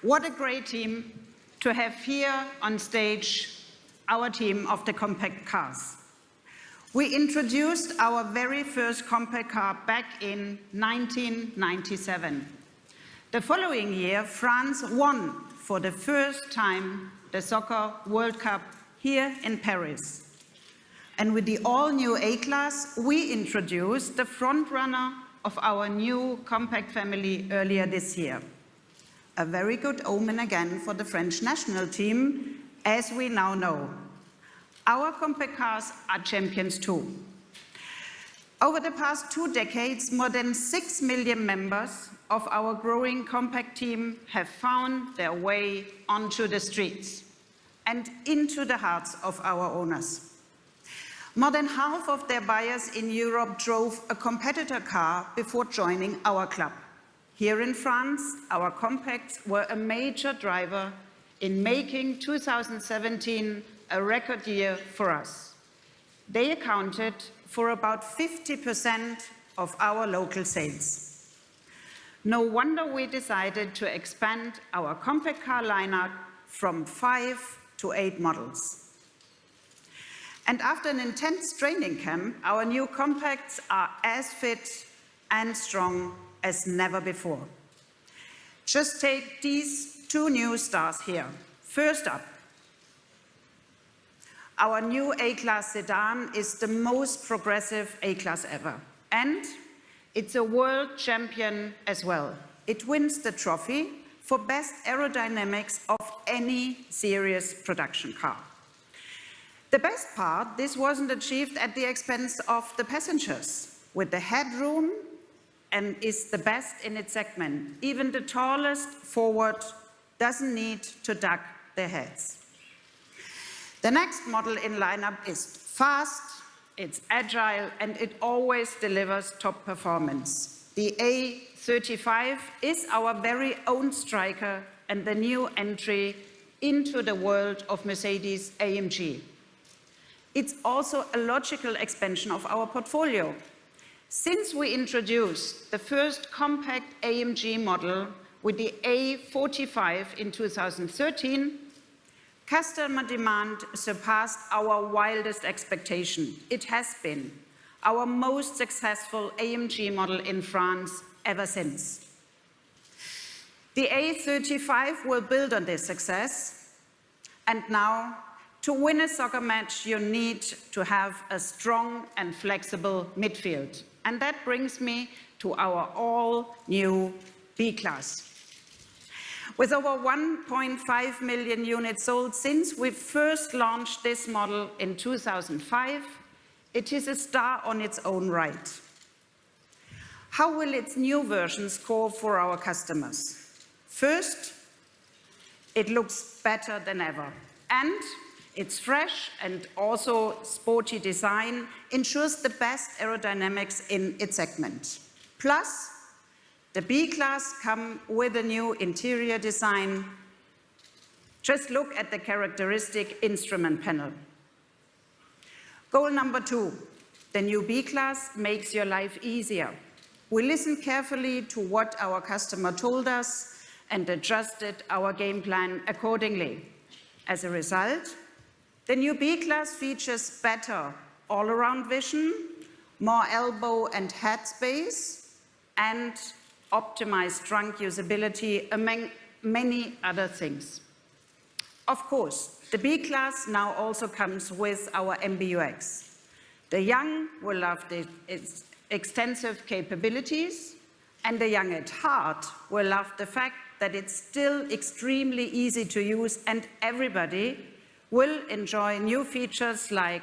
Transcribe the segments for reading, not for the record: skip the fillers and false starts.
What a great team to have here on stage, our team of the compact cars. We introduced our very first compact car back in 1997. The following year, France won for the first time the Soccer World Cup here in Paris. And with the all-new A-Klasse, we introduced the frontrunner of our new compact family earlier this year. A very good omen again for the French national team, as we now know. Our compact cars are champions too. Over the past 2 decades, more than 6 million members of our growing compact team have found their way onto the streets and into the hearts of our owners. More than half of their buyers in Europe drove a competitor car before joining our club. Here in France, our compacts were a major driver in making 2017 a record year for us. They accounted for about 50% of our local sales. No wonder we decided to expand our compact car lineup from 5 to 8 models. And after an intense training camp, our new compacts are as fit and strong as never before. Just take these 2 new stars here. First up, our new A-Class sedan is the most progressive A-Class ever. And it's a world champion as well. It wins the trophy for best aerodynamics of any serious production car. The best part, this wasn't achieved at the expense of the passengers. With the headroom, and is the best in its segment. Even the tallest forward doesn't need to duck their heads. The next model in lineup is fast, it's agile, and it always delivers top performance. The A35 is our very own striker and the new entry into the world of Mercedes-AMG. It's also a logical expansion of our portfolio. Since we introduced the first compact AMG model with the A45 in 2013, customer demand surpassed our wildest expectation. It has been our most successful AMG model in France ever since. The A35 will build on this success, and now, to win a soccer match, you need to have a strong and flexible midfield. And that brings me to our all-new B-Class. With over 1.5 million units sold since we first launched this model in 2005, it is a star on its own right. How will its new version score for our customers? First, it looks better than ever. And its fresh and also sporty design ensures the best aerodynamics in its segment. Plus, the B-Class comes with a new interior design. Just look at the characteristic instrument panel. Goal number 2, the new B-Class makes your life easier. We listened carefully to what our customer told us and adjusted our game plan accordingly. As a result, the new B-Class features better all-around vision, more elbow and head space, and optimized trunk usability, among many other things. Of course, the B-Class now also comes with our MBUX. The young will love its extensive capabilities, and the young at heart will love the fact that it's still extremely easy to use, and everybody will enjoy new features like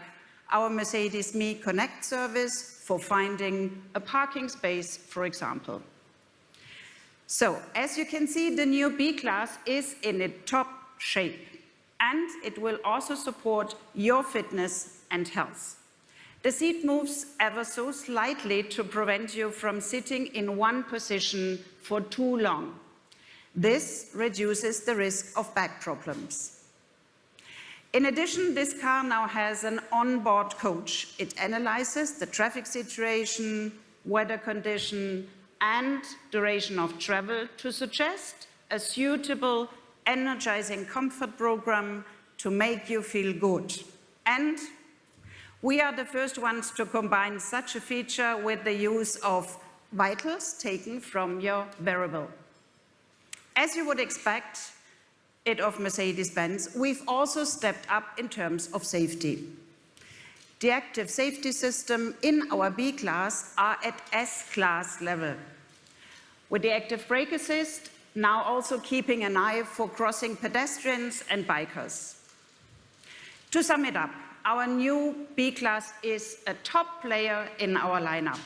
our Mercedes Me Connect service for finding a parking space, for example. So, as you can see, the new B-Class is in its top shape, and it will also support your fitness and health. The seat moves ever so slightly to prevent you from sitting in one position for too long. This reduces the risk of back problems. In addition, this car now has an onboard coach. It analyzes the traffic situation, weather condition, and duration of travel to suggest a suitable, energizing comfort program to make you feel good. And we are the first ones to combine such a feature with the use of vitals taken from your wearable. As you would expect it of Mercedes-Benz, we've also stepped up in terms of safety. The active safety system in our B-Class are at S-Class level, with the active brake assist now also keeping an eye for crossing pedestrians and bikers. To sum it up, our new B-Class is a top player in our lineup.